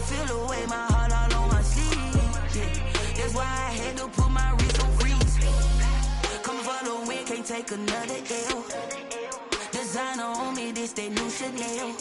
feel the way, my heart all on my sleeve. Yeah. That's why I had to put my wrist on freeze. Coming for the win, can't take another L. Designer on me, this that new Chanel.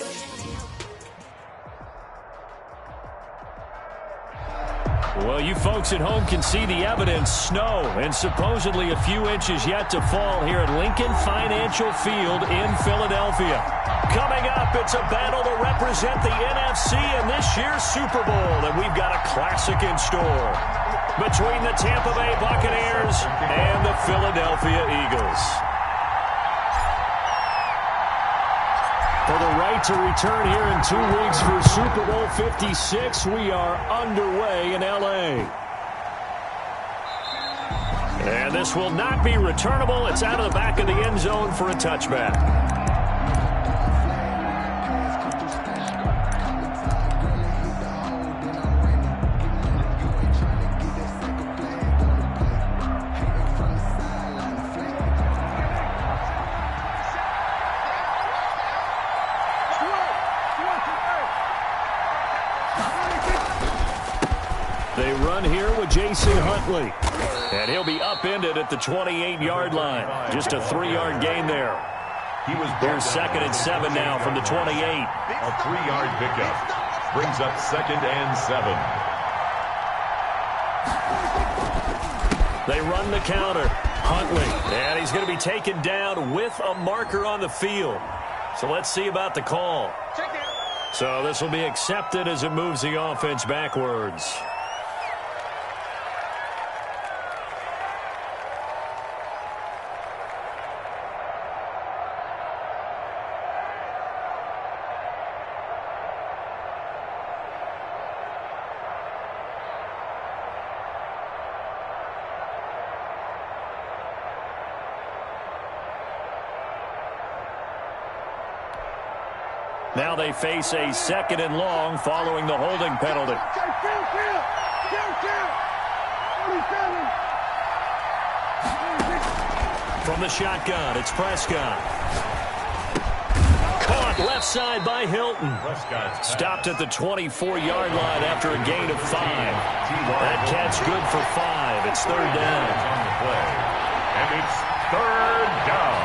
Well, you folks at home can see the evidence. Snow and supposedly a few inches yet to fall here at Lincoln Financial Field in Philadelphia. Coming up, it's a battle to represent the NFC in this year's Super Bowl, and we've got a classic in store between the Tampa Bay Buccaneers and the Philadelphia Eagles. For the right to return here in 2 weeks for Super Bowl 56, we are underway in L.A. And this will not be returnable. It's out of the back of the end zone for a touchback. They run here with Jayy Huntley. And he'll be upended at the 28-yard line. Just a 3-yard gain there. Here's 2nd and 7 now from the 28. A 3-yard pickup. Brings up 2nd and 7. They run the counter. Huntley. And he's going to be taken down with a marker on the field. So let's see about the call. So this will be accepted as it moves the offense backwards. Now they face a 2nd and long following the holding penalty. From the shotgun, it's Prescott. Caught left side by Hilton. Stopped at the 24-yard line after a gain of 5. That catch good for 5. It's 3rd down. And it's 3rd down.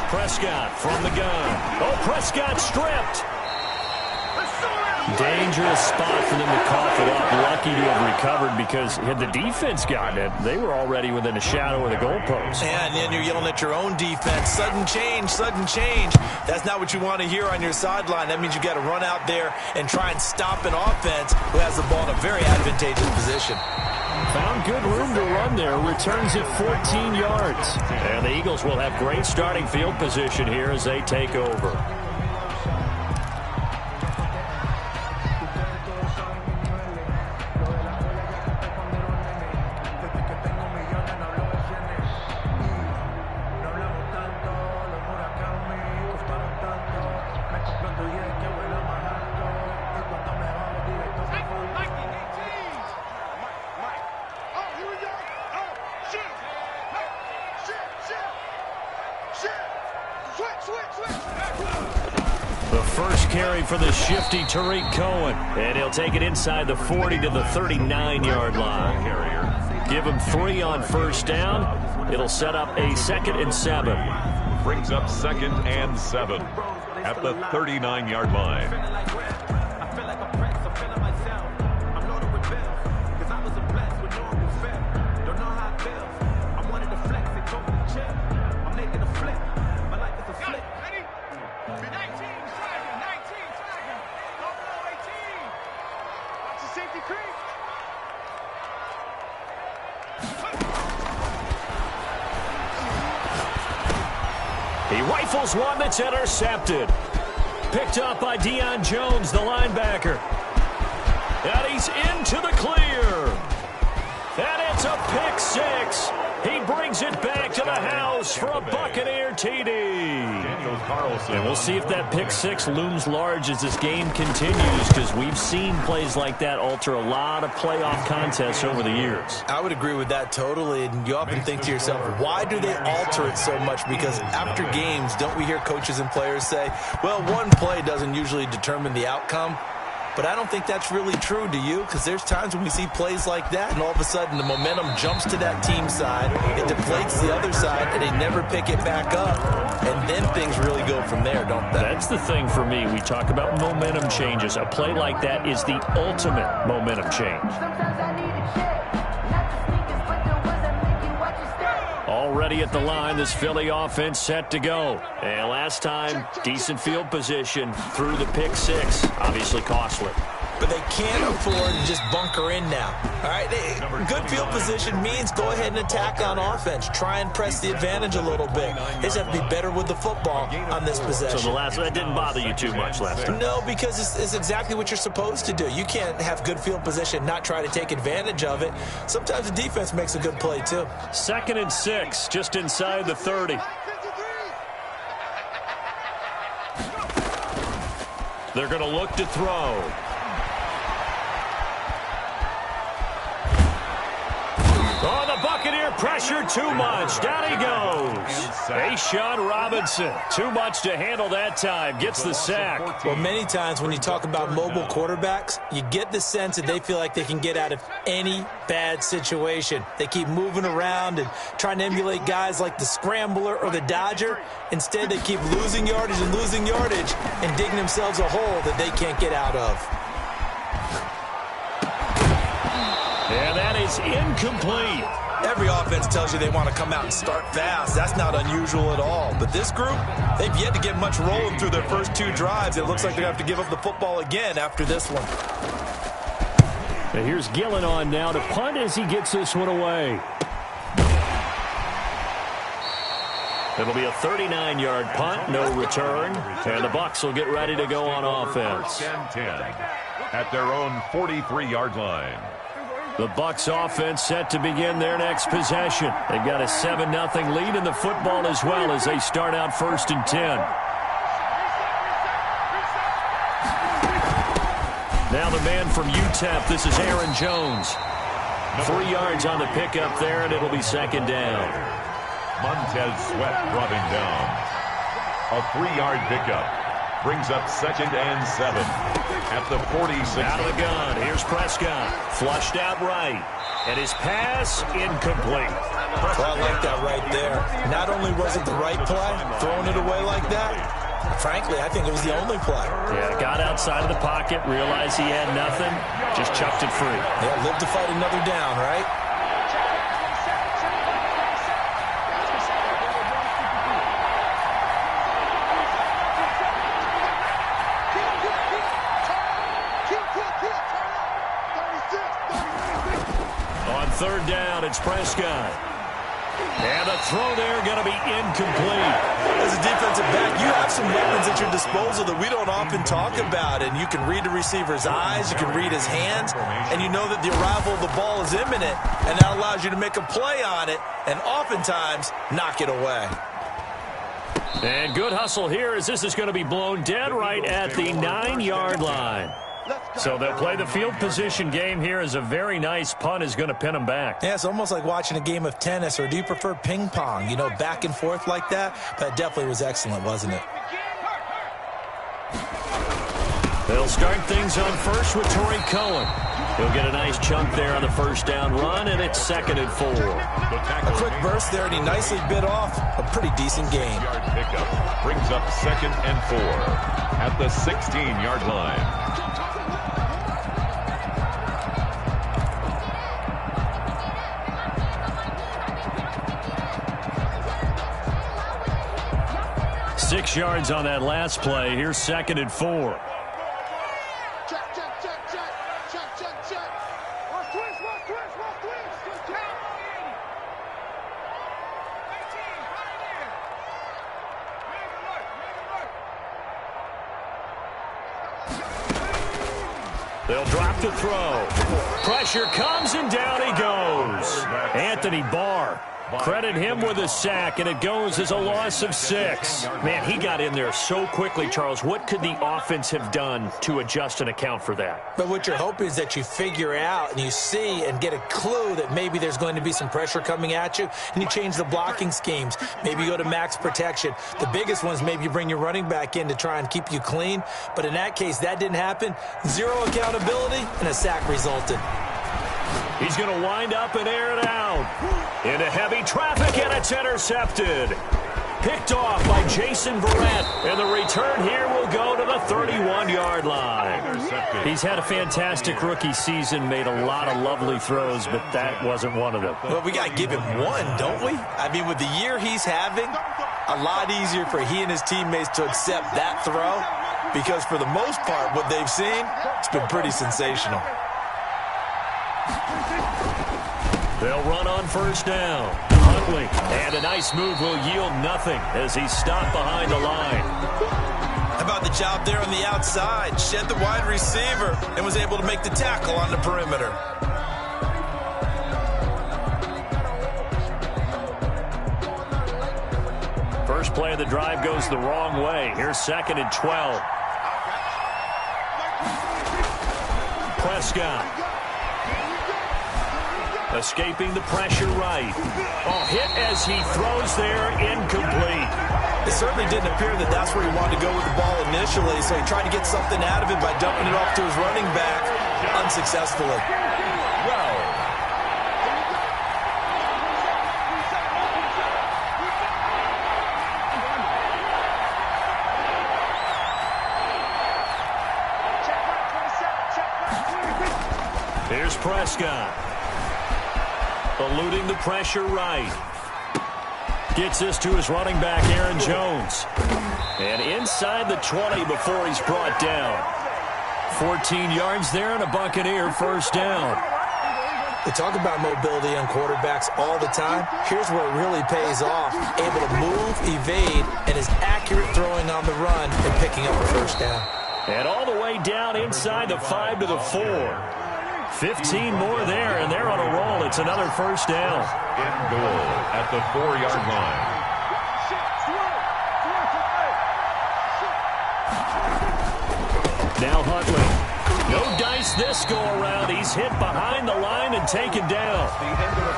Prescott from the gun. Oh, Prescott stripped. Dangerous spot for them to cough it up. Lucky to have recovered because had the defense gotten it, they were already within a shadow of the goalpost. Yeah, and then you're yelling at your own defense. Sudden change, sudden change. That's not what you want to hear on your sideline. That means you got to run out there and try and stop an offense who has the ball in a very advantageous position. Found good room to run there. Returns it 14 yards. And the Eagles will have great starting field position here as they take over. The first carry for the shifty Tariq Cohen. And he'll take it inside the 40 to the 39-yard line. Give him 3 on 1st down. It'll set up a 2nd and 7. Brings up 2nd and 7 at the 39-yard line. He rifles one that's intercepted. Picked up by Deion Jones, the linebacker. And he's into the clear. And it's a pick 6. He brings it back to the house for a Buccaneer TD. And we'll see if that pick six looms large as this game continues, because we've seen plays like that alter a lot of playoff contests over the years. I would agree with that totally, and you often think to yourself, why do they alter it so much? Because after games, don't we hear coaches and players say, well, one play doesn't usually determine the outcome? But I don't think that's really true, do you? Because there's times when we see plays like that, and all of a sudden the momentum jumps to that team side, it deflates the other side, and they never pick it back up. And then things really go from there, don't they? That's the thing for me. We talk about momentum changes. A play like that is the ultimate momentum change. Already at the line, this Philly offense set to go. And last time, decent field position through the pick six. Obviously costly. But they can't afford to just bunker in now. All right, good field position means go ahead and attack on offense. Try and press the advantage a little bit. They just have to be better with the football on this possession. So the last one, that didn't bother you too much last time? No, because it's exactly what you're supposed to do. You can't have good field position, not try to take advantage of it. Sometimes the defense makes a good play, too. 2nd and 6, just inside the 30. They're going to look to throw. Oh, the Buccaneer pressure too much. Down he goes. A'Shawn Robinson. Too much to handle that time. Gets the sack. Well, many times when you talk about mobile quarterbacks, you get the sense that they feel like they can get out of any bad situation. They keep moving around and trying to emulate guys like the Scrambler or the Dodger. Instead, they keep losing yardage and digging themselves a hole that they can't get out of. And that is incomplete. Every offense tells you they want to come out and start fast. That's not unusual at all. But this group, they've yet to get much rolling through their first 2 drives. It looks like they're going to have to give up the football again after this one. And here's Gillen on now to punt as he gets this one away. It'll be a 39-yard punt, no return. And the Bucs will get ready to go on offense. 10 at their own 43-yard line. The Bucs offense set to begin their next possession. They've got a 7-0 lead in the football as well as they start out 1st and 10. Now the man from UTEP, this is Aaron Jones. 3 yards on the pickup there, and it'll be 2nd down. Montez Sweat brought him down. A 3-yard pickup. Brings up 2nd and 7 at the 46. Out of the gun. Here's Prescott. Flushed out right. And his pass incomplete. Well, I like that right there. Not only was it the right play, throwing it away like that, frankly, I think it was the only play. Yeah, got outside of the pocket, realized he had nothing, just chucked it free. Yeah, live to fight another down, right? On 3rd down, it's Prescott. And the throw there going to be incomplete. As a defensive back, you have some weapons at your disposal that we don't often talk about. And you can read the receiver's eyes, you can read his hands, and you know that the arrival of the ball is imminent. And that allows you to make a play on it and oftentimes knock it away. And good hustle here as this is going to be blown dead right at the 9-yard line. So they'll play the field position game here as a very nice punt is going to pin them back. Yeah, it's almost like watching a game of tennis, or do you prefer ping pong? You know, back and forth like that? But it definitely was excellent, wasn't it? They'll start things on first with Torrey Cohen. He'll get a nice chunk there on the 1st down run, and it's 2nd and 4. A quick burst there, and he nicely bit off a pretty decent gain. Pickup brings up 2nd and 4 at the 16-yard line. Six yards on that last play. Here's 2nd and 4. They'll drop the throw. Pressure comes, and down he goes. Anthony Barr. Credit him with a sack, and it goes as a loss of 6. Man, he got in there so quickly, Charles. What could the offense have done to adjust and account for that? But what you're hoping is that you figure out and you see and get a clue that maybe there's going to be some pressure coming at you, and you change the blocking schemes. Maybe you go to max protection. The biggest one is maybe you bring your running back in to try and keep you clean. But in that case, that didn't happen. 0 accountability, and a sack resulted. He's going to wind up and air it out. Into heavy traffic, and it's intercepted. Picked off by Jason Verrett, and the return here will go to the 31-yard line. He's had a fantastic rookie season, made a lot of lovely throws, but that wasn't one of them. Well, we got to give him one, don't we? I mean, with the year he's having, a lot easier for he and his teammates to accept that throw, because for the most part, what they've seen, it's been pretty sensational. They'll run on first down. Huntley, and a nice move will yield nothing as he's stopped behind the line. How about the job there on the outside? Shed the wide receiver and was able to make the tackle on the perimeter. First play of the drive goes the wrong way. Here's 2nd and 12. Prescott. Escaping the pressure right. Oh, hit as he throws there, incomplete. It certainly didn't appear that that's where he wanted to go with the ball initially, so he tried to get something out of it by dumping it off to his running back unsuccessfully. Here's Prescott. Eluding the pressure right. Gets this to his running back, Aaron Jones. And inside the 20 before he's brought down. 14 yards there and a Buccaneer first down. They talk about mobility on quarterbacks all the time. Here's where it really pays off. Able to move, evade, and is accurate throwing on the run and picking up a first down. And all the way down inside the 5 to the 4. 15 more there, and they're on a roll. It's another first down. In goal at the 4-yard line. Now Huntley. No dice this go-around. He's hit behind the line and taken down.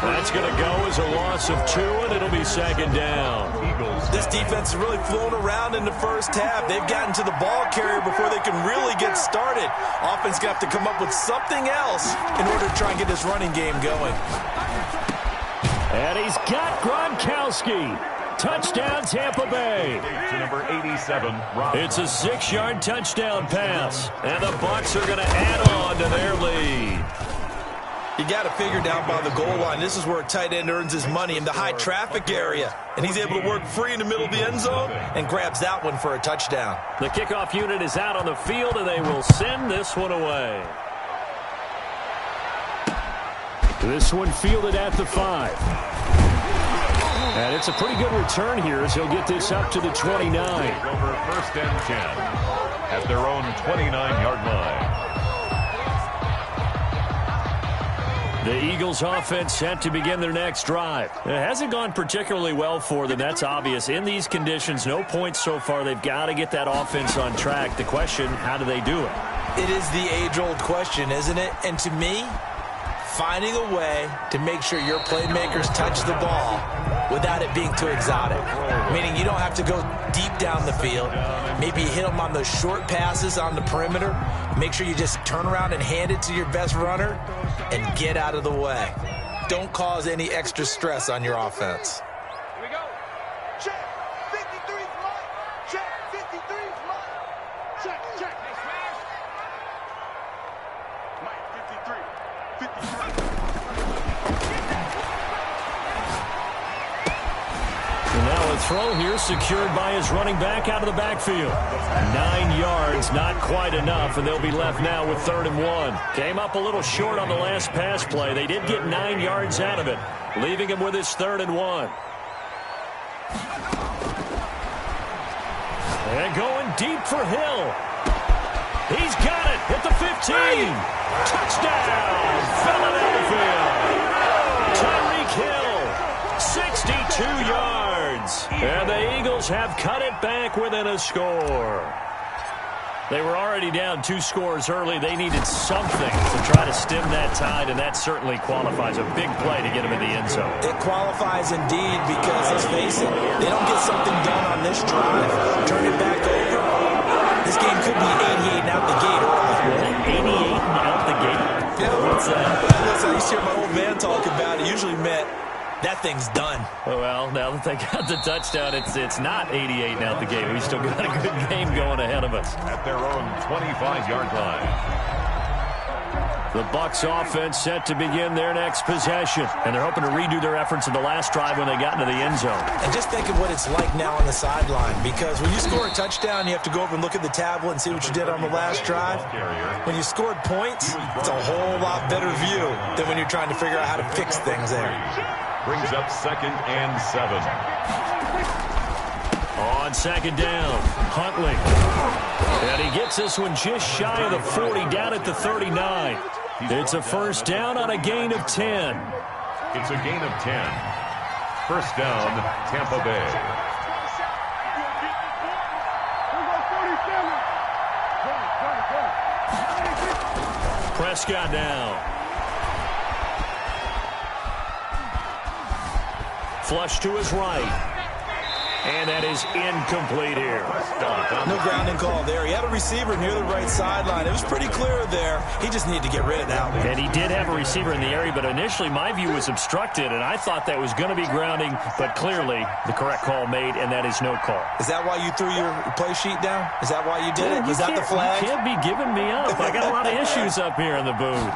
That's going to go as a loss of 2, and it'll be 2nd down. This defense has really flown around in the first half. They've gotten to the ball carrier before they can really get started. Offense going to have to come up with something else in order to try and get this running game going. And he's got Gronkowski. Touchdown, Tampa Bay. To number 87, It's a 6-yard touchdown pass. And the Bucs are going to add on to their lead. You got to figure down by the goal line. This is where a tight end earns his money, in the high traffic area. And he's able to work free in the middle of the end zone and grabs that one for a touchdown. The kickoff unit is out on the field, and they will send this one away. This one fielded at the 5. And it's a pretty good return here as he'll get this up to the 29. Over 1st and 10 at their own 29-yard line. The Eagles offense set to begin their next drive. It hasn't gone particularly well for them, that's obvious. In these conditions, no points so far. They've got to get that offense on track. The question, how do they do it? It is the age-old question, isn't it? And to me, finding a way to make sure your playmakers touch the ball without it being too exotic. Meaning you don't have to go deep down the field. Maybe you hit them on those short passes on the perimeter. Make sure you just turn around and hand it to your best runner and get out of the way. Don't cause any extra stress on your offense. Here we go. Check. 53's mine. Check. 53's mine. Check. Check. Mike, 53. 53. And now a throw here secured by his running back out of the backfield. 9 yards, not quite enough, and they'll be left now with 3rd and 1. Came up a little short on the last pass play. They did get 9 yards out of it, leaving him with his 3rd and 1. And going deep for Hill. He's got it at the 15. Touchdown, Philadelphia. Tyreek Hill 62 yards. And the Eagles have cut it back within a score. They were already down 2 scores early. They needed something to try to stem that tide, and that certainly qualifies. A big play to get them in the end zone. It qualifies indeed because, let's face it, they don't get something done on this drive. Turn it back over. This game could be 88 and out the gate early. 88 and out the gate? Yeah. What's that? Listen, I used to hear my old man talk about it. Usually meant that thing's done. Well, now that they got the touchdown, it's not 88 and out the gate. We still got a good game going ahead of us. At their own 25-yard line. The Bucs offense set to begin their next possession. And they're hoping to redo their efforts in the last drive when they got into the end zone. And just think of what it's like now on the sideline. Because when you score a touchdown, you have to go over and look at the tablet and see what you did on the last drive. When you scored points, it's a whole lot better view than when you're trying to figure out how to fix things there. Brings up 2nd and 7. On 2nd down, Huntley. And he gets this one just shy of the 40, down at the 39. It's a first down on a gain of 10. It's a gain of 10. First down, Tampa Bay. Prescott now. Flush to his right. And that is incomplete here. No grounding call there. He had a receiver near the right sideline. It was pretty clear there. He just needed to get rid of that one. And he did have a receiver in the area, but initially my view was obstructed, and I thought that was going to be grounding, but clearly the correct call made, and that is no call. Is that why you threw your play sheet down? Is that why you did it? Was that the flag? You can't be giving me up. I got a lot of issues up here in the booth.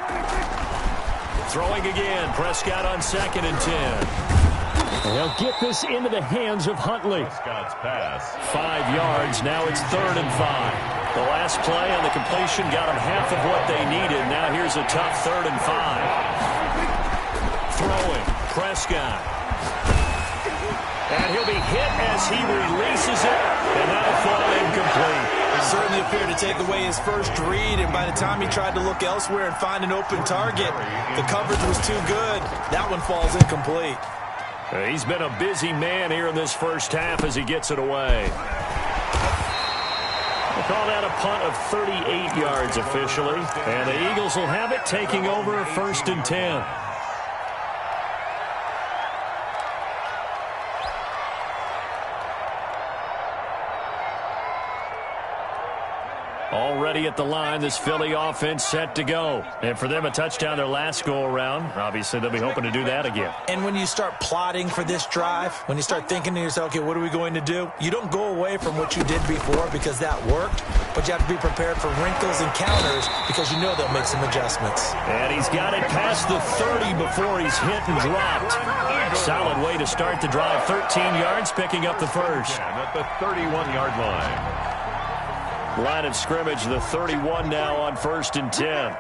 Throwing again. Prescott on 2nd and 10. They'll get this into the hands of Huntley. Prescott's pass. 5 yards. Now it's 3rd and 5. The last play on the completion got them half of what they needed. Now here's a tough 3rd and 5. Throwing. Prescott. And he'll be hit as he releases it. And that'll fall incomplete. Certainly appeared to take away his first read, and by the time he tried to look elsewhere and find an open target, the coverage was too good. That one falls incomplete. He's been a busy man here in this first half as he gets it away. We'll call that a punt of 38 yards officially. And the Eagles will have it, taking over 1st and 10. Already at the line, this Philly offense set to go. And for them, a touchdown their last go-around. Obviously, they'll be hoping to do that again. And when you start plotting for this drive, when you start thinking to yourself, okay, what are we going to do? You don't go away from what you did before because that worked, but you have to be prepared for wrinkles and counters because you know they'll make some adjustments. And he's got it past the 30 before he's hit and dropped. Solid way to start the drive. 13 yards, picking up the first. At the 31-yard line. Line of scrimmage, the 31 now on 1st and 10.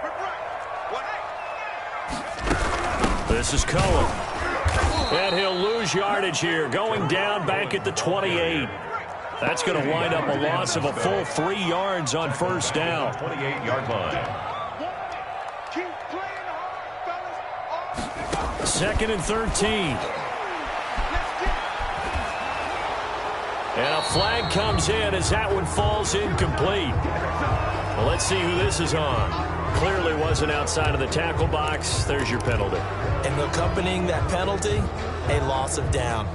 This is Cohen. And he'll lose yardage here, going down back at the 28. That's going to wind up a loss of a full 3 yards on 1st down. 28-yard line. 2nd and 13. And a flag comes in as that one falls incomplete. Well, let's see who this is on. Clearly wasn't outside of the tackle box. There's your penalty. And accompanying that penalty, a loss of down.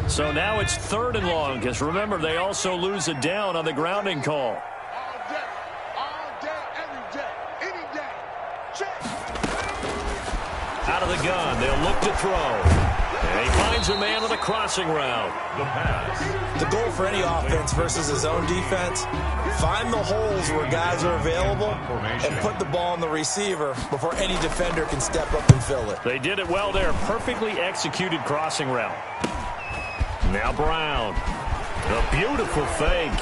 So now it's 3rd and long, because remember, they also lose a down on the grounding call. All day, every day, any day. Check. Out of the gun, they'll look to throw. And he finds a man on the crossing route. The pass. The goal for any offense versus his own defense, find the holes where guys are available and put the ball on the receiver before any defender can step up and fill it. They did it well there. Perfectly executed crossing route. Now Brown. A beautiful fake.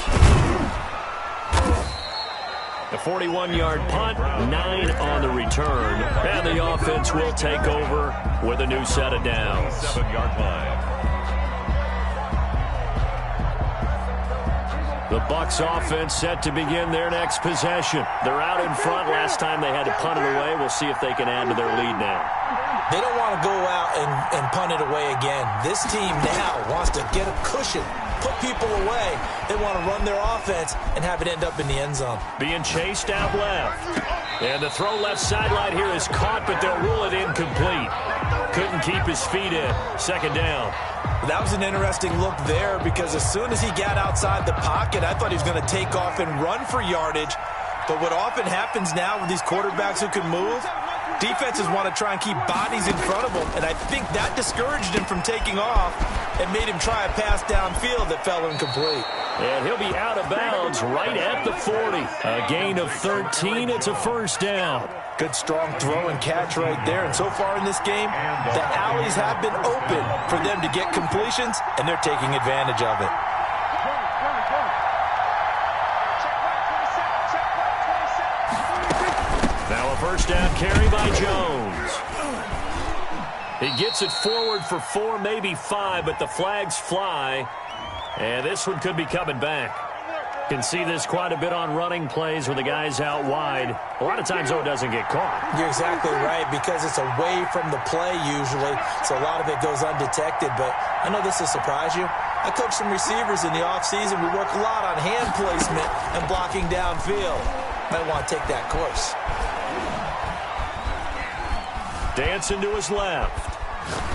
The 41-yard punt, 9 on the return. And the offense will take over with a new set of downs. 7-yard line. The Bucs offense set to begin their next possession. They're out in front. Last time they had to punt it away. We'll see if they can add to their lead now. They don't want to go out and punt it away again. This team now wants to get a cushion, put people away. They want to run their offense and have it end up in the end zone. Being chased out left. And the throw left sideline here is caught, but they'll rule it incomplete. Couldn't keep his feet in. Second down. That was an interesting look there because as soon as he got outside the pocket, I thought he was going to take off and run for yardage. But what often happens now with these quarterbacks who can move, defenses want to try and keep bodies in front of them, and I think that discouraged him from taking off and made him try a pass downfield that fell incomplete. And he'll be out of bounds right at the 40. A gain of 13. It's a first down. Good strong throw and catch right there. And so far in this game, the alleys have been open for them to get completions, and they're taking advantage of it. Now a first down carry by Jones. He gets it forward for 4, maybe 5, but the flags fly. And this one could be coming back. Can see this quite a bit on running plays where the guy's out wide. A lot of times, though, it doesn't get caught. You're exactly right, because it's away from the play usually, so a lot of it goes undetected. But I know this will surprise you. I coach some receivers in the offseason. We work a lot on hand placement and blocking downfield. Might want to take that course. Dancing to his left.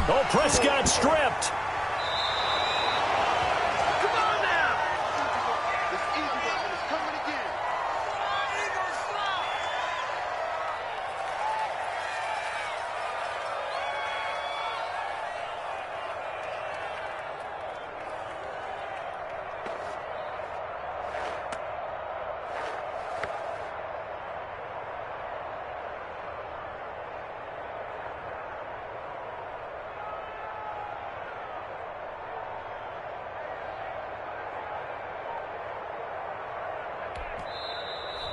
Oh, Prescott stripped.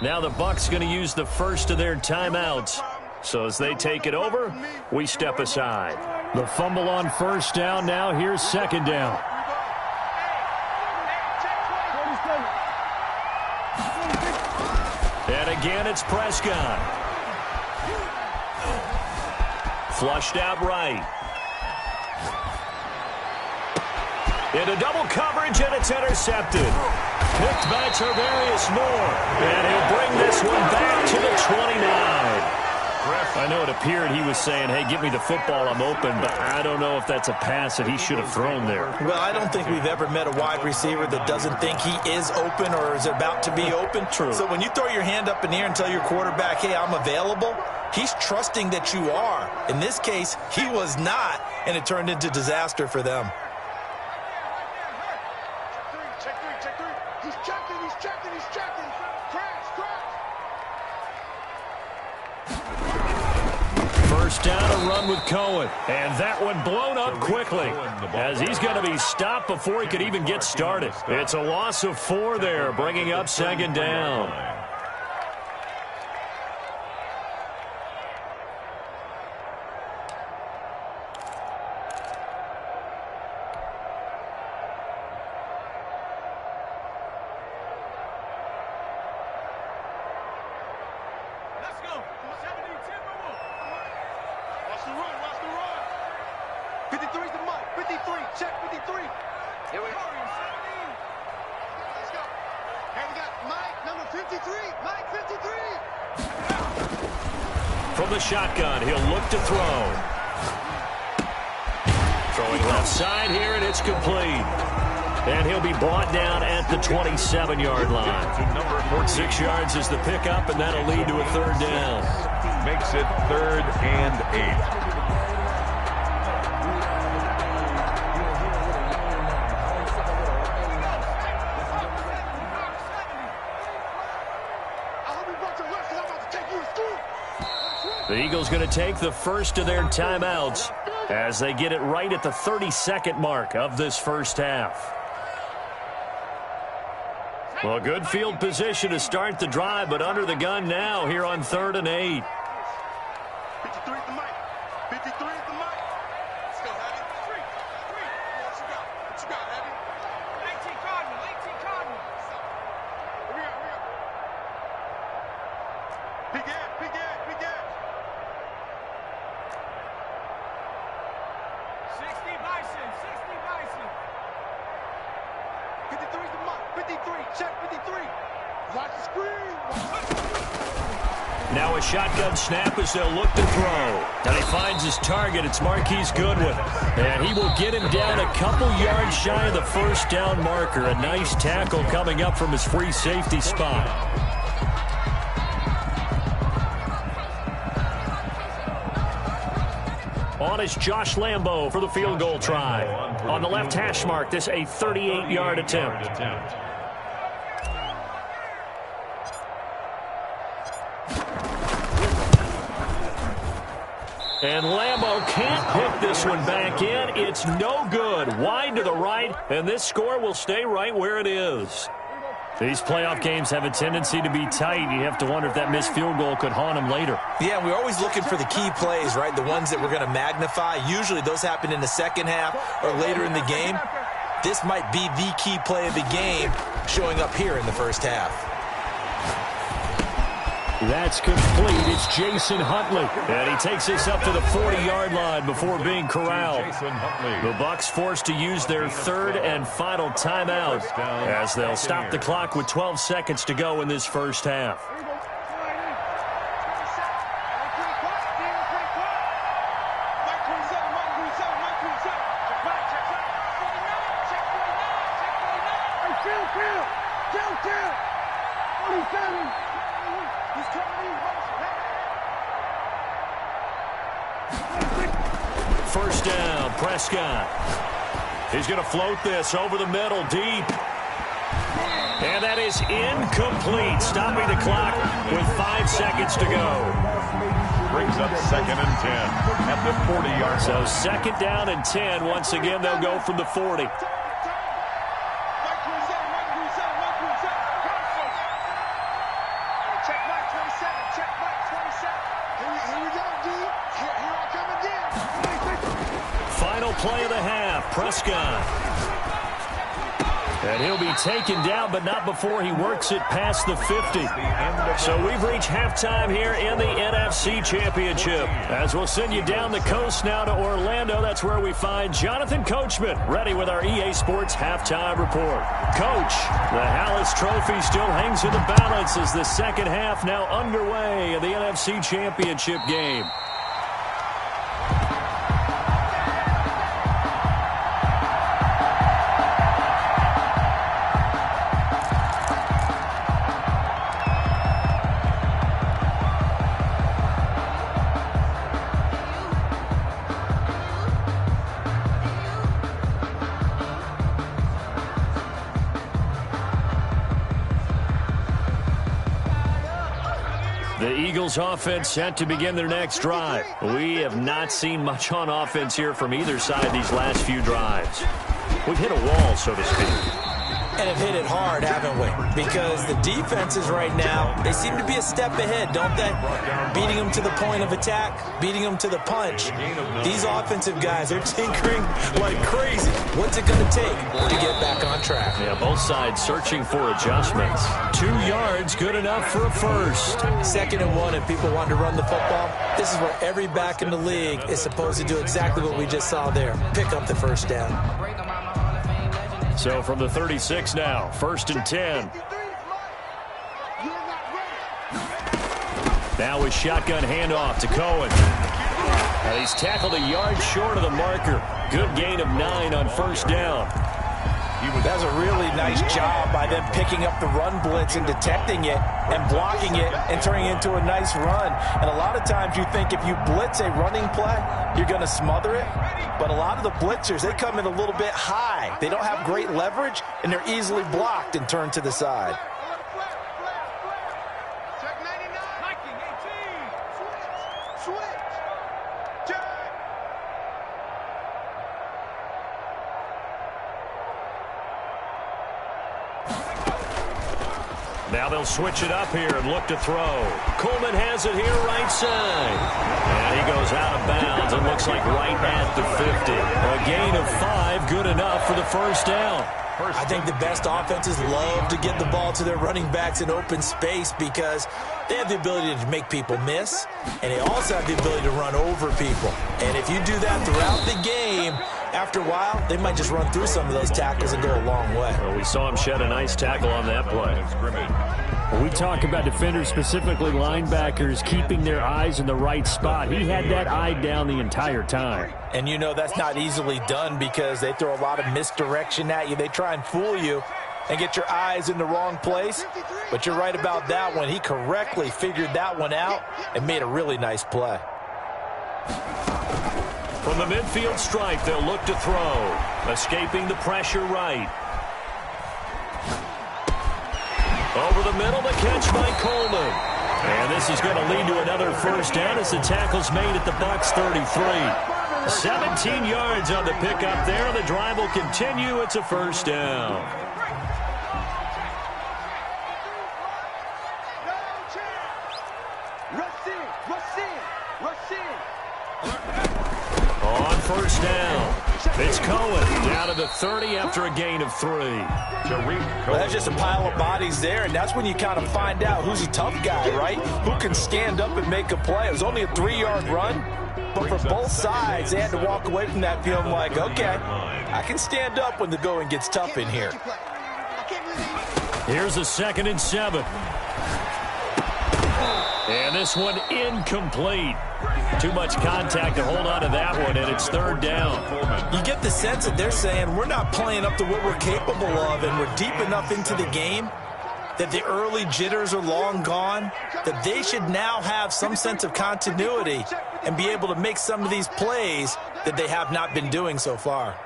Now the Bucs going to use the first of their timeouts. So as they take it over, we step aside. The fumble on first down. Now here's second down. And again, it's Prescott. Flushed out right. Into double coverage, and it's intercepted. Picked by Tarvarius Moore. And he'll bring this one back to the 29. I know it appeared he was saying, hey, give me the football, I'm open, but I don't know if that's a pass that he should have thrown there. Well, I don't think we've ever met a wide receiver that doesn't think he is open or is about to be open. True. So when you throw your hand up in the air and tell your quarterback, hey, I'm available, he's trusting that you are. In this case, he was not, and it turned into disaster for them. First down, a run with Cohen. And that one blown up quickly as he's going to be stopped before he could even get started. It's a loss of 4 there, bringing up second down. From the shotgun, he'll look to throw. Throwing left side here, and it's complete. And he'll be brought down at the 27-yard line. 6 yards is the pickup, and that'll lead to a third down. Makes it 3rd and 8. The Eagles going to take the first of their timeouts as they get it right at the 32nd mark of this first half. Well, good field position to start the drive, but under the gun now here on 3rd and 8. 53 at the mic. 53 at the mic. Let's go, Heavy. 3. What you got? What you got, Heavy? 18 Cardinal. 18 Cardinal. 53. Check 53. Watch the screen. Now a shotgun snap as they'll look to throw. And he finds his target. It's Marquise Goodwin. And he will get him down a couple yards shy of the first down marker. A nice tackle coming up from his free safety spot. On is Josh Lambo for the field goal try. On the left hash mark, this a 38-yard attempt. And Lambo can't hit this one back in. It's no good. Wide to the right, and this score will stay right where it is. These playoff games have a tendency to be tight. You have to wonder if that missed field goal could haunt him later. Yeah, we're always looking for the key plays, right? The ones that we're going to magnify. Usually those happen in the second half or later in the game. This might be the key play of the game showing up here in the first half. That's complete. It's Jason Huntley. And he takes this up to the 40-yard line before being corralled. The Bucs forced to use their third and final timeout as they'll stop the clock with 12 seconds to go in this first half. First down, Prescott. He's going to float this over the middle, deep. And that is incomplete, stopping the clock with 5 seconds to go. Brings up 2nd and 10 at the 40-yard line. So 2nd down and 10. Once again, they'll go from the 40. Play of the half, Prescott. And he'll be taken down, but not before he works it past the 50. So we've reached halftime here in the NFC Championship. As we'll send you down the coast now to Orlando, that's where we find Jonathan Coachman, ready with our EA Sports Halftime Report. Coach, the Hallis Trophy still hangs in the balance as the second half now underway in the NFC Championship game. The Eagles offense set to begin their next drive. We have not seen much on offense here from either side these last few drives. We've hit a wall, so to speak. And have hit it hard, haven't we? Because the defenses right now, they seem to be a step ahead, don't they? Beating them to the point of attack, beating them to the punch. These offensive guys, they're tinkering like crazy. What's it going to take to get back on track? Yeah, both sides searching for adjustments. 2 yards, good enough for a first. 2nd and 1, if people want to run the football, this is where every back in the league is supposed to do exactly what we just saw there. Pick up the first down. So from the 36 now, 1st and 10. Now with shotgun handoff to Cohen. And he's tackled a yard short of the marker. Good gain of 9 on 1st down. That was a really nice job by them picking up the run blitz and detecting it and blocking it and turning it into a nice run. And a lot of times you think if you blitz a running play, you're going to smother it. But a lot of the blitzers, they come in a little bit high. They don't have great leverage, and they're easily blocked and turned to the side. Now they'll switch it up here and look to throw. Coleman has it here right side. And he goes out of bounds and looks like right at the 50. A gain of 5, good enough for the first down. I think the best offenses love to get the ball to their running backs in open space because they have the ability to make people miss, and they also have the ability to run over people. And if you do that throughout the game, After a while, they might just run through some of those tackles and go a long way. Well, we saw him shed a nice tackle on that play. When we talk about defenders, specifically linebackers, keeping their eyes in the right spot. He had that eye down the entire time. And you know that's not easily done because they throw a lot of misdirection at you. They try and fool you and get your eyes in the wrong place. But you're right about that one. He correctly figured that one out and made a really nice play. From the midfield stripe, they'll look to throw. Escaping the pressure right. Over the middle, the catch by Coleman. And this is going to lead to another first down as the tackle's made at the Bucs 33. 17 yards on the pickup there. The drive will continue. It's a first down. On first down, it's Cohen down to the 30 after a gain of 3. Well, that's just a pile of bodies there, and that's when you kind of find out who's a tough guy, right? Who can stand up and make a play. It was only a 3-yard run, but for both sides, they had to walk away from that feeling like, okay, I can stand up when the going gets tough in here. Here's a 2nd and 7. And this one incomplete. Too much contact to hold on to that one, and it's 3rd down. You get the sense that they're saying we're not playing up to what we're capable of, and we're deep enough into the game that the early jitters are long gone, that they should now have some sense of continuity and be able to make some of these plays that they have not been doing so far.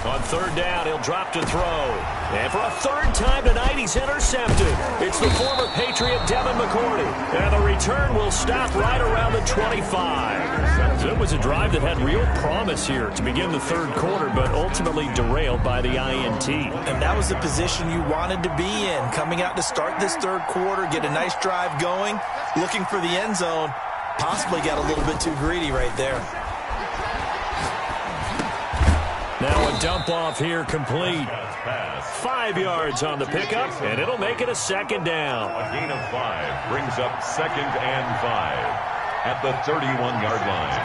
On 3rd down, he'll drop to throw. And for a 3rd time tonight, he's intercepted. It's the former Patriot Devin McCourty. And the return will stop right around the 25. It was a drive that had real promise here to begin the 3rd quarter, but ultimately derailed by the INT. And that was the position you wanted to be in. Coming out to start this 3rd quarter, get a nice drive going, looking for the end zone. Possibly got a little bit too greedy right there. Now a dump off here complete. 5 yards on the pickup, and it'll make it a 2nd down. A gain of 5 brings up 2nd and 5 at the 31-yard line.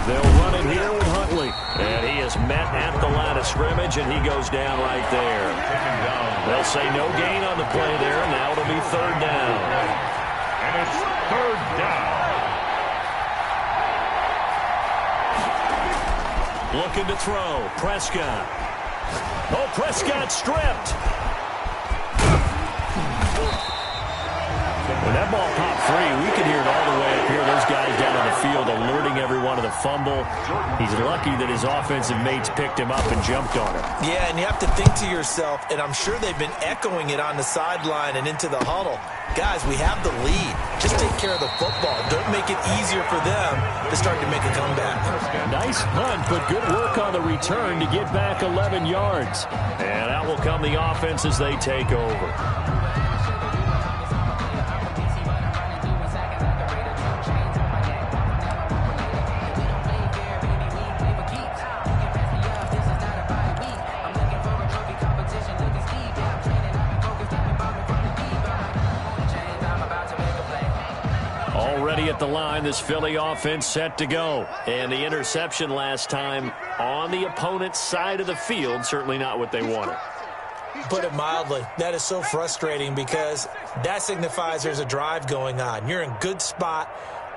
They'll run it here with Huntley. And he is met at the line of scrimmage, and he goes down right there. They'll say no gain on the play there. Now it'll be 3rd down. And it's 3rd down. Looking to throw. Prescott. Oh, Prescott stripped. When that ball popped free, we could hear it all the way up here. Those guys down on the field alerting everyone of the fumble. He's lucky that his offensive mates picked him up and jumped on him. Yeah, and you have to think to yourself, and I'm sure they've been echoing it on the sideline and into the huddle. Guys, we have the lead. Just take care of the football. Don't make it easier for them to start to make a comeback. Nice hunt, but good work on the return to get back 11 yards. And out will come the offense as they take over. At the line, this Philly offense set to go. And the interception last time on the opponent's side of the field, certainly not what they wanted. Put it mildly, that is so frustrating because that signifies there's a drive going on. You're in good spot,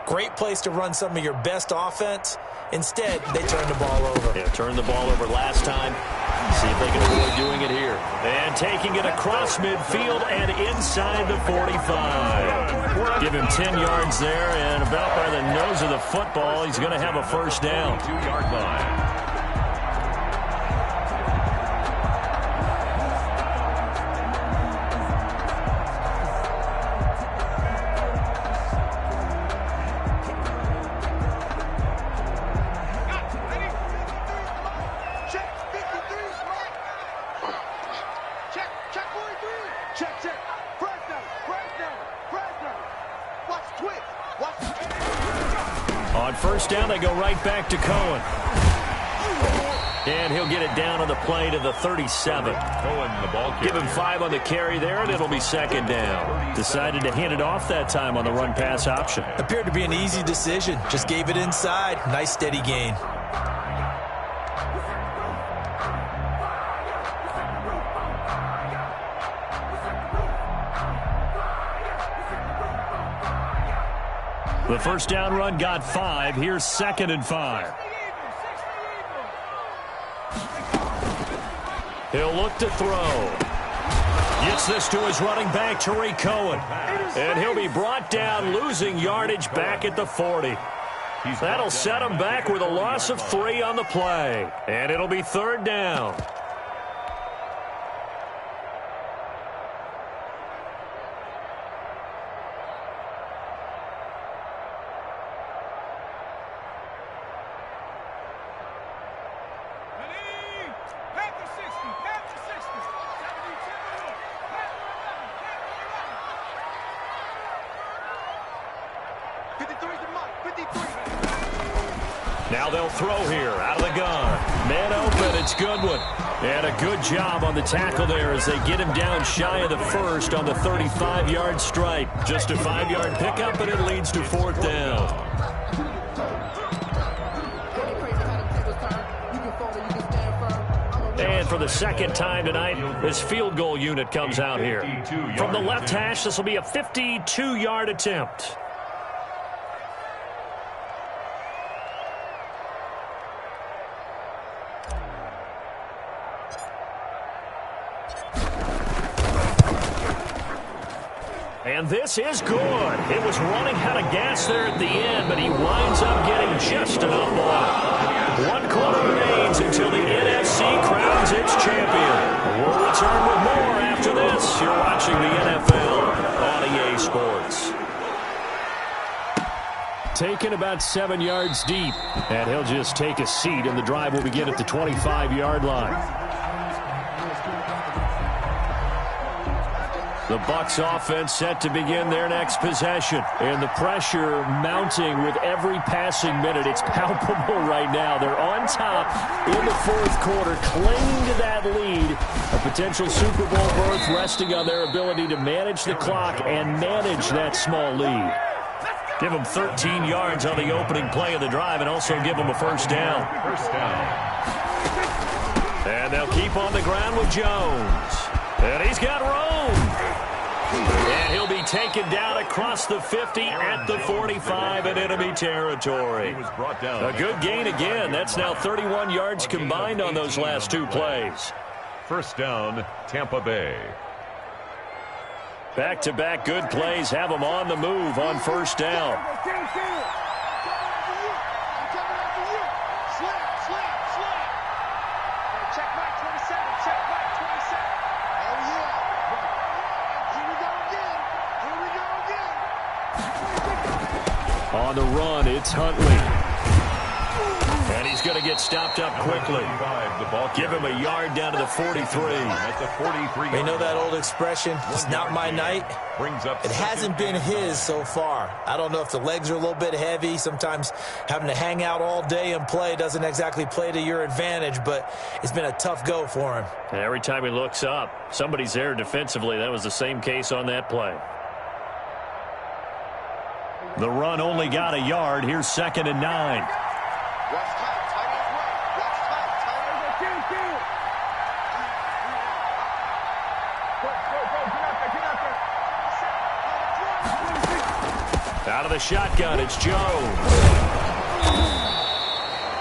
great place to run some of your best offense. Instead, they turn the ball over. Yeah, turned the ball over last time. See if they can avoid doing it here. And taking it across midfield and inside the 45. Give him 10 yards there, and about by the nose of the football, he's going to have a first down. 2-yard line. On first down, they go right back to Cohen. And he'll get it down on the play to the 37. Give him 5 on the carry there, and it'll be second down. Decided to hand it off that time on the run-pass option. Appeared to be an easy decision. Just gave it inside. Nice steady gain. The first down run got 5. Here's 2nd and 5. He'll look to throw. Gets this to his running back, Tariq Cohen. And he'll be brought down, losing yardage back at the 40. That'll set him back with a loss of 3 on the play. And it'll be 3rd down. Now they'll throw here out of the gun. Man open, it's Goodwin. And a good job on the tackle there as they get him down shy of the first on the 35-yard stripe. Just a 5-yard pickup, and it leads to 4th down. And for the second time tonight, this field goal unit comes out here. From the left hash, this will be a 52-yard attempt. And this is good. It was running out of gas there at the end, but he winds up getting just enough ball. 1 quarter remains until the NFC crowns its champion. We'll return with more after this. You're watching the NFL on EA Sports. Taken about 7 yards deep, and he'll just take a seat, and the drive will begin at the 25-yard line. The Bucs offense set to begin their next possession. And the pressure mounting with every passing minute. It's palpable right now. They're on top in the 4th quarter, clinging to that lead. A potential Super Bowl berth resting on their ability to manage the clock and manage that small lead. Give them 13 yards on the opening play of the drive and also give them a first down. And they'll keep on the ground with Jones. And he's got room. And he'll be taken down across the 50 at the 45 in enemy territory. A good gain again. That's now 31 yards combined on those last 2 plays. First down, Tampa Bay. Back-to-back good plays have them on the move on first down. On the run, it's Huntley. And he's going to get stopped up quickly. Give him a yard down to the 43. They know that old expression, it's not my night. It hasn't been his so far. I don't know if the legs are a little bit heavy. Sometimes having to hang out all day and play doesn't exactly play to your advantage, but it's been a tough go for him. And every time he looks up, somebody's there defensively. That was the same case on that play. The run only got a yard. Here's 2nd and 9. Out of the shotgun, it's Jones.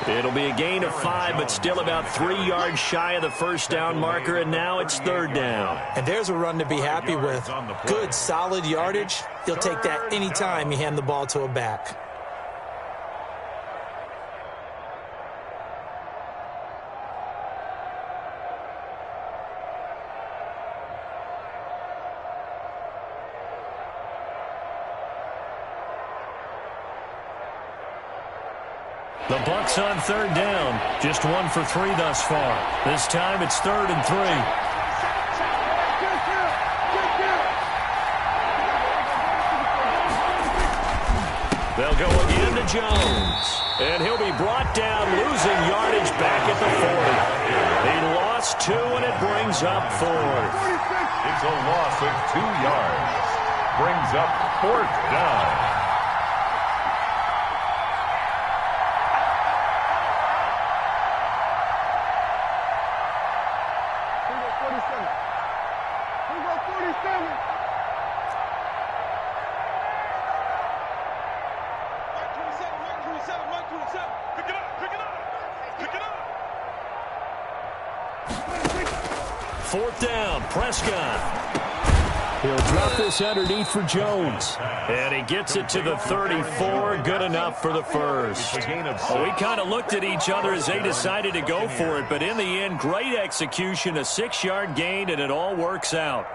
It'll be a gain of 5, but still about 3 yards shy of the first down marker, and now it's 3rd down. And there's a run to be happy with. Good, solid yardage. He'll take that anytime you hand the ball to a back. The Bucs on 3rd down. Just 1 for 3 thus far. This time it's 3rd and 3. They'll go again to Jones. And he'll be brought down, losing yardage back at the 2, and it brings up 4th. It's a loss of 2 yards. Brings up 4th down. Fourth down, Prescott. He'll drop this underneath for Jones. And he gets it to the 34. Good enough for the first. Well, we kind of looked at each other as they decided to go for it. But in the end, great execution, a 6-yard gain, and it all works out.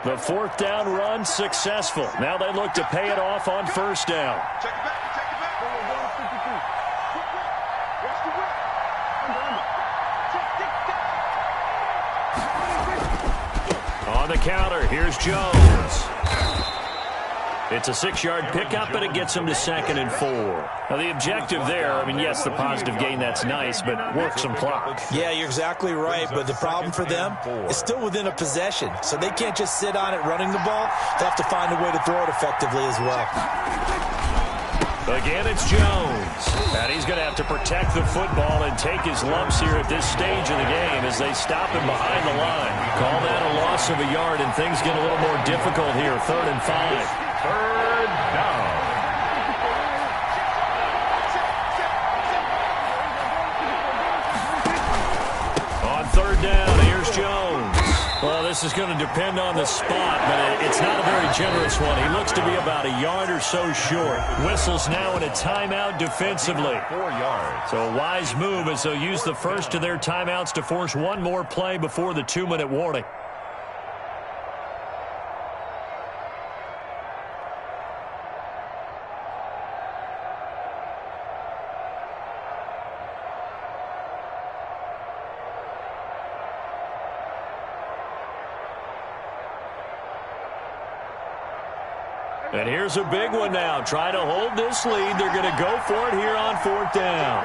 The fourth down run successful. Now they look to pay it off on first down. Check it back, check it back. Watch the whip. On the counter, here's Jones. It's a 6-yard pickup, and it gets him to 2nd and 4. Now, the objective there, I mean, yes, the positive gain, that's nice, but work some clock. Yeah, you're exactly right, but the problem for them is still within a possession, so they can't just sit on it running the ball. They'll have to find a way to throw it effectively as well. Again, it's Jones. And he's going to have to protect the football and take his lumps here at this stage of the game as they stop him behind the line. Call that a loss of a yard, and things get a little more difficult here, 3rd and 5. 3rd down. On 3rd down, here's Jones. Well, this is going to depend on the spot, but it's not a very generous one. He looks to be about a yard or so short. Whistles now in a timeout defensively. 4 yards. So a wise move as they'll use the first of their timeouts to force one more play before the 2-minute warning. And here's a big one now. Trying to hold this lead. They're going to go for it here on 4th down.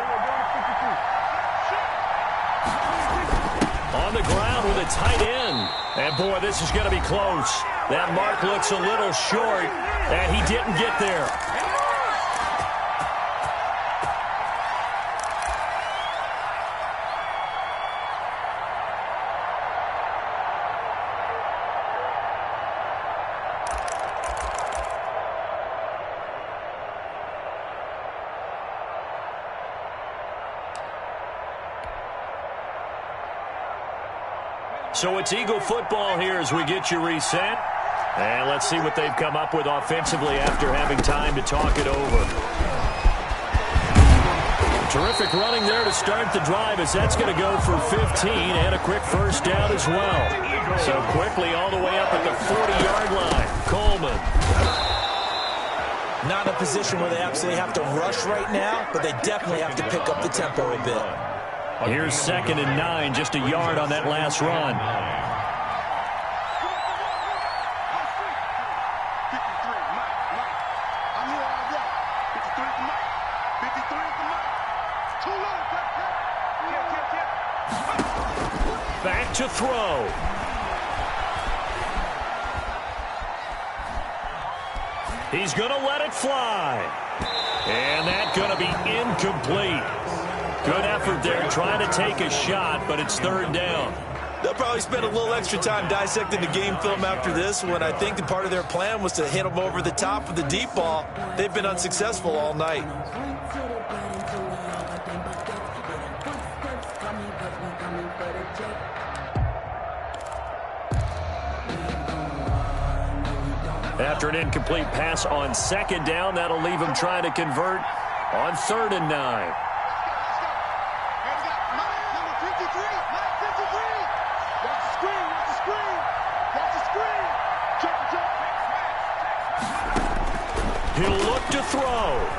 On the ground with a tight end. And, boy, this is going to be close. That mark looks a little short, and he didn't get there. So it's Eagle football here as we get you reset. And let's see what they've come up with offensively after having time to talk it over. Terrific running there to start the drive as that's going to go for 15 and a quick first down as well. So quickly all the way up at the 40-yard line. Coleman. Not in a position where they absolutely have to rush right now, but they definitely have to pick up the tempo a bit. Here's 2nd and 9, just a yard on that last run. 53. Back to throw. He's going to let it fly. And that's going to be incomplete. Good effort there trying to take a shot, but it's 3rd down. They'll probably spend a little extra time dissecting the game film after this when I think the part of their plan was to hit them over the top with the deep ball. They've been unsuccessful all night. After an incomplete pass on 2nd down, that'll leave him trying to convert on 3rd and 9. He'll look to throw.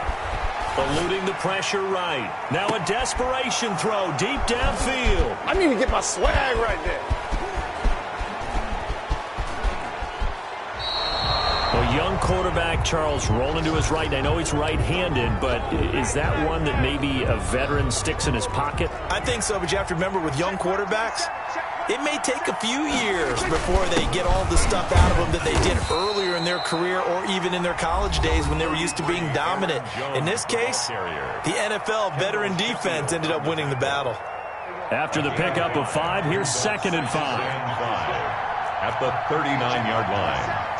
Eluding the pressure right. Now a desperation throw deep downfield. I need to get my swag right there. young quarterback, Charles, rolling to his right. I know he's right-handed, but is that one that maybe a veteran sticks in his pocket? I think so, but you have to remember with young quarterbacks, it may take a few years before they get all the stuff out of them that they did earlier in their career or even in their college days when they were used to being dominant. In this case, the NFL veteran defense ended up winning the battle. After the pickup of 5, here's 2nd and 5. At the 39-yard line.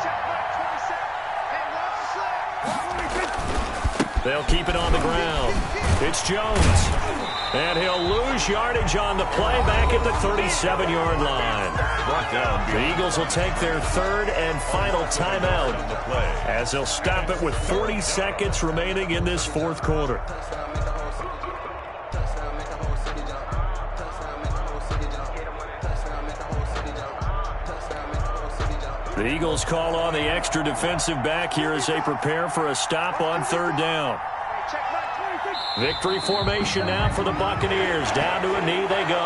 They'll keep it on the ground. It's Jones. And he'll lose yardage on the play back at the 37-yard line. The Eagles will take their 3rd and final timeout as they'll stop it with 40 seconds remaining in this 4th quarter. The Eagles call on the extra defensive back here as they prepare for a stop on 3rd down. Victory formation now for the Buccaneers. Down to a knee they go.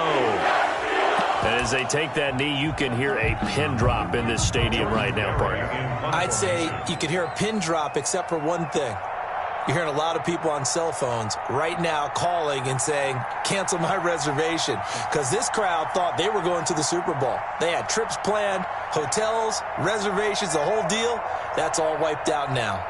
And as they take that knee, you can hear a pin drop in this stadium right now, partner. I'd say you can hear a pin drop except for one thing. You're hearing a lot of people on cell phones right now calling and saying, cancel my reservation, because this crowd thought they were going to the Super Bowl. They had trips planned, hotels, reservations, the whole deal. That's all wiped out now.